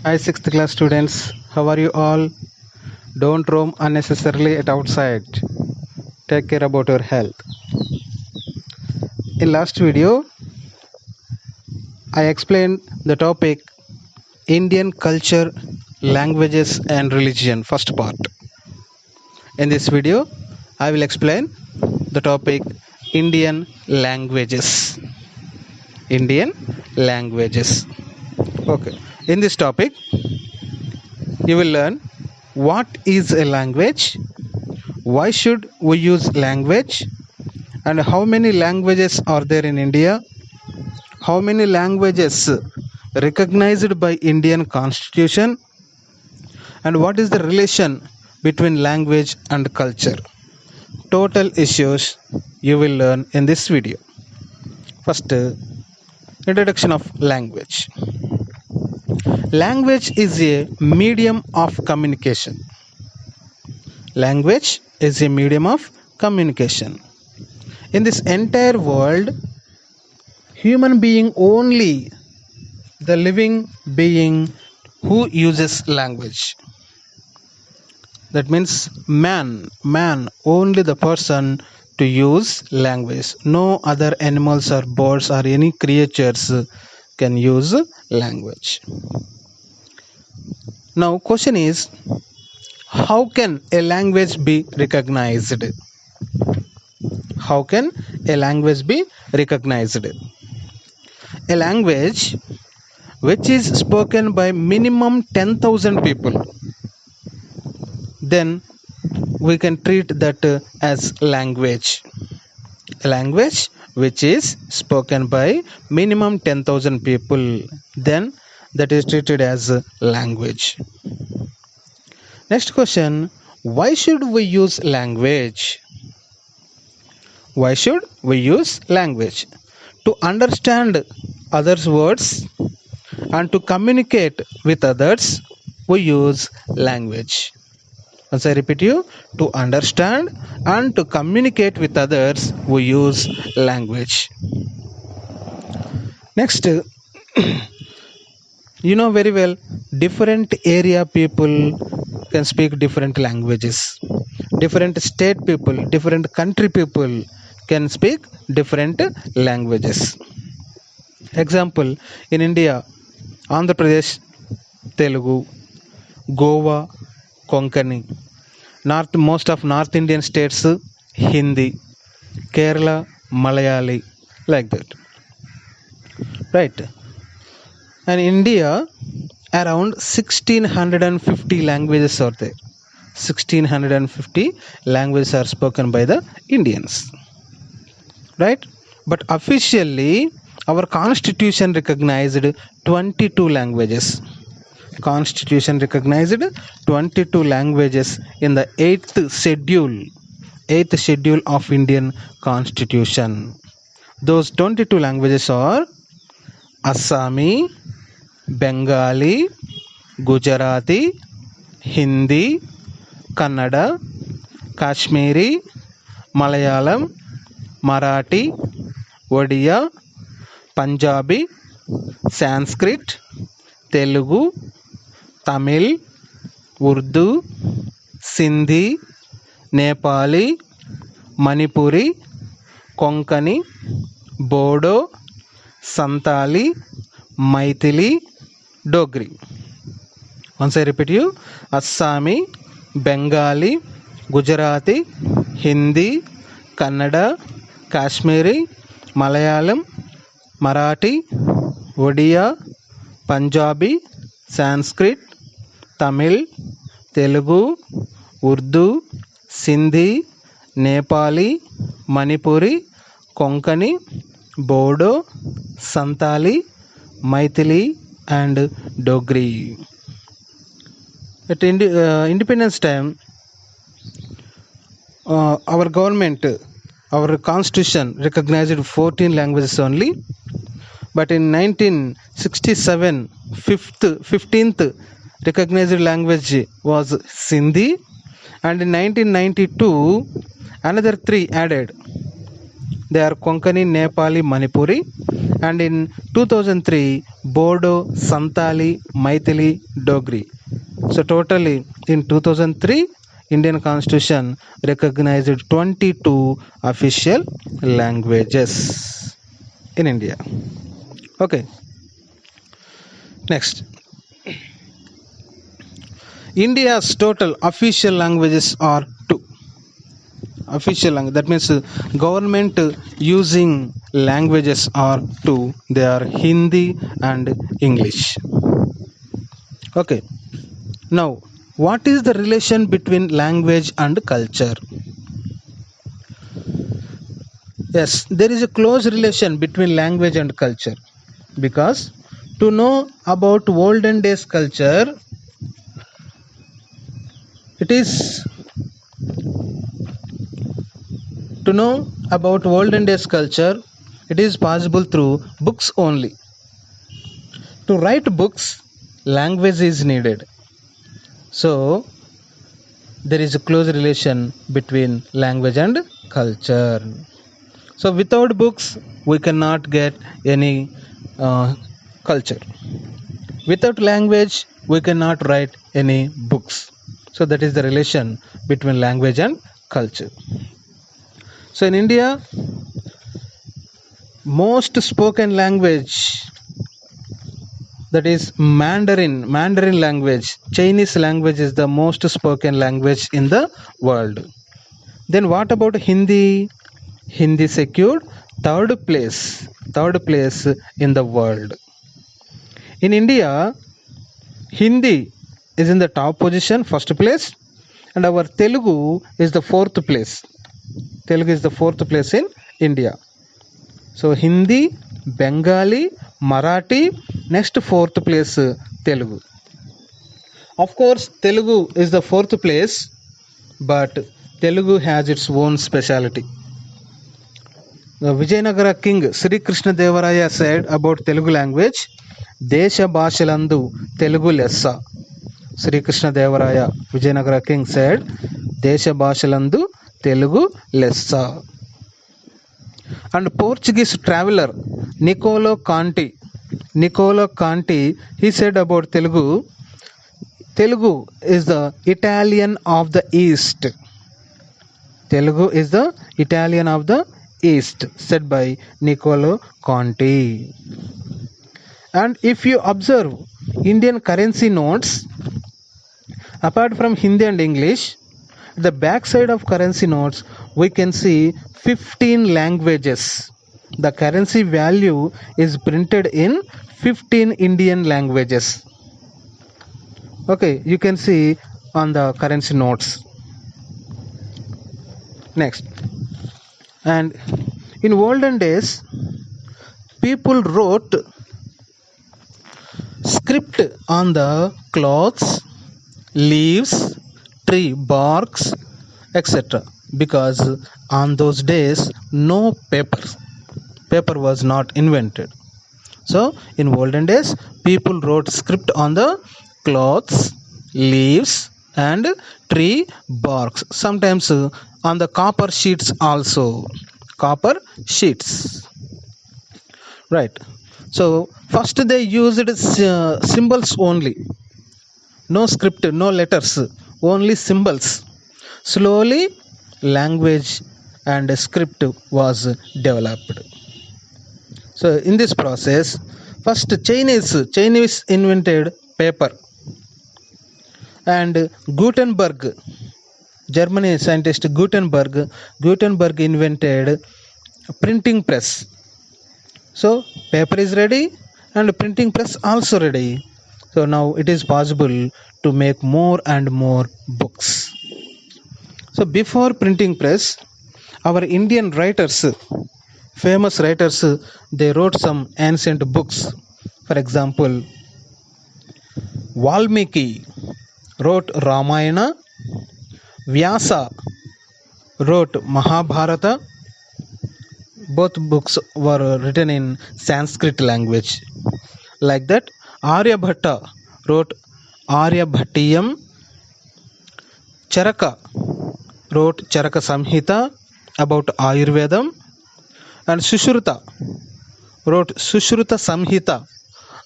Hi, sixth class students. How are you all? Don't roam unnecessarily at outside. Take care about your health. In last video, I explained the topic Indian culture, languages and religion, first part. In this video, I will explain the topic Indian languages. Indian languages. Okay. In this topic, you will learn what is a language, why should we use language, and how many languages are there in India, how many languages recognized by Indian Constitution, and what is the relation between language and culture. Total issues you will learn in this video. First, introduction of language. Language is a medium of communication. Language is a medium of communication. In this entire world, human being only the living being who uses language. That means man, only the person to use language. No other animals or birds or any creatures can use language. Now question is, how can a language be recognized? How can a language be recognized? A language which is spoken by minimum 10,000 people, then we can treat that as language. A language which is spoken by minimum 10,000 people, then that is treated as language. Next question, why should we use language? Why should we use language? To understand others' words and to communicate with others, we use language. Once I repeat you, to understand and to communicate with others, we use language. Next, you know very well, different area people can speak different languages. Different state people, different country people can speak different languages. Example, in India, Andhra Pradesh, Telugu, Goa, Konkani. Most of North Indian states, Hindi, Kerala, Malayali, like that. Right. And in India, around 1650 languages are there. 1650 languages are spoken by the Indians. Right? But officially, our constitution recognized 22 languages. Constitution recognized 22 languages in the 8th schedule of Indian Constitution. Those 22 languages are Assami, Bengali, Gujarati, Hindi, Kannada, Kashmiri, Malayalam, Marathi, Odia, Punjabi, Sanskrit, Telugu, Tamil, Urdu, Sindhi, Nepali, Manipuri, Konkani, Bodo, Santali, Maithili, Dogri. Once I repeat you, Assami, Bengali, Gujarati, Hindi, Kannada, Kashmiri, Malayalam, Marathi, Odia, Punjabi, Sanskrit, Tamil, Telugu, Urdu, Sindhi, Nepali, Manipuri, Konkani, Bodo, Santali, Maithili and Dogri. At independence time, our government, our constitution recognized 14 languages only. But in 1967, 15th recognized language was Sindhi, and in 1992 another 3 added. They are Konkani, Nepali, Manipuri, and in 2003 Bodo, Santali, Maithili, Dogri. So totally in 2003, Indian Constitution recognized 22 official languages in India. Okay, next. India's total official languages are two. Official language, that means government using languages are two. They are Hindi and English. Okay, now what is the relation between language and culture? Yes, there is a close relation between language and culture, because to know about olden days culture, it is to know about olden days culture, it is possible through books only. To write books, language is needed. So there is a close relation between language and culture. So without books, we cannot get any culture. Without language, we cannot write any books. So that is the relation between language and culture. So in India, most spoken language, that is Mandarin language. Chinese language is the most spoken language in the world. Then what about Hindi? Hindi secured third place in the world. In India, Hindi is in the top position, first place, and our Telugu is the fourth place. Telugu is the fourth place in India. So Hindi, Bengali, Marathi, next fourth place Telugu. Of course, Telugu is the fourth place, but Telugu has its own speciality. The Vijayanagara king Sri Krishna Devaraya said about Telugu language, Desha Bhashalandu Telugu Lessa. Sri Krishna Devaraya, Vijayanagara king, said, Desha Bhashalandu Telugu Lessa. And Portuguese traveler Niccolo Conti, he said about Telugu, Telugu is the Italian of the East. Telugu is the Italian of the East, said by Niccolo Conti. And if you observe Indian currency notes, apart from Hindi and English, the back side of currency notes, we can see 15 languages. The currency value is printed in 15 Indian languages. Okay, you can see on the currency notes. Next. And in olden days, people wrote script on the cloths, leaves, tree barks, etc. Because on those days, no paper was not invented. So in olden days, people wrote script on the cloths, leaves, and tree barks. Sometimes on the copper sheets also. Copper sheets. Right. So first they used symbols only. No script, no letters, only symbols. Slowly language and script was developed. So in this process, first Chinese invented paper, and Gutenberg, Germany scientist Gutenberg invented printing press. So paper is ready and printing press also ready. So now it is possible to make more and more books. So before printing press, our Indian writers, famous writers, they wrote some ancient books. For example, Valmiki wrote Ramayana, Vyasa wrote Mahabharata. Both books were written in Sanskrit language. Like that, Aryabhatta wrote Aryabhattiyam, Charaka wrote Charaka Samhita about Ayurvedam, and Sushruta wrote Sushruta Samhita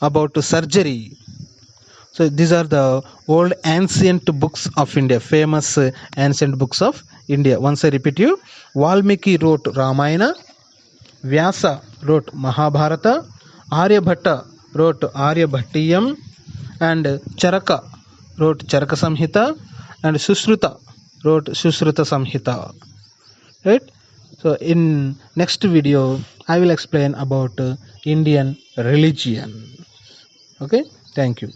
about surgery. So these are the old ancient books of India, famous ancient books of India. Once I repeat you, Valmiki wrote Ramayana, Vyasa wrote Mahabharata, Aryabhatta wrote Aryabhattiyam, and Charaka wrote Charaka Samhita, and Sushruta wrote Sushruta Samhita. Right? So in next video, I will explain about Indian religion. Okay, thank you.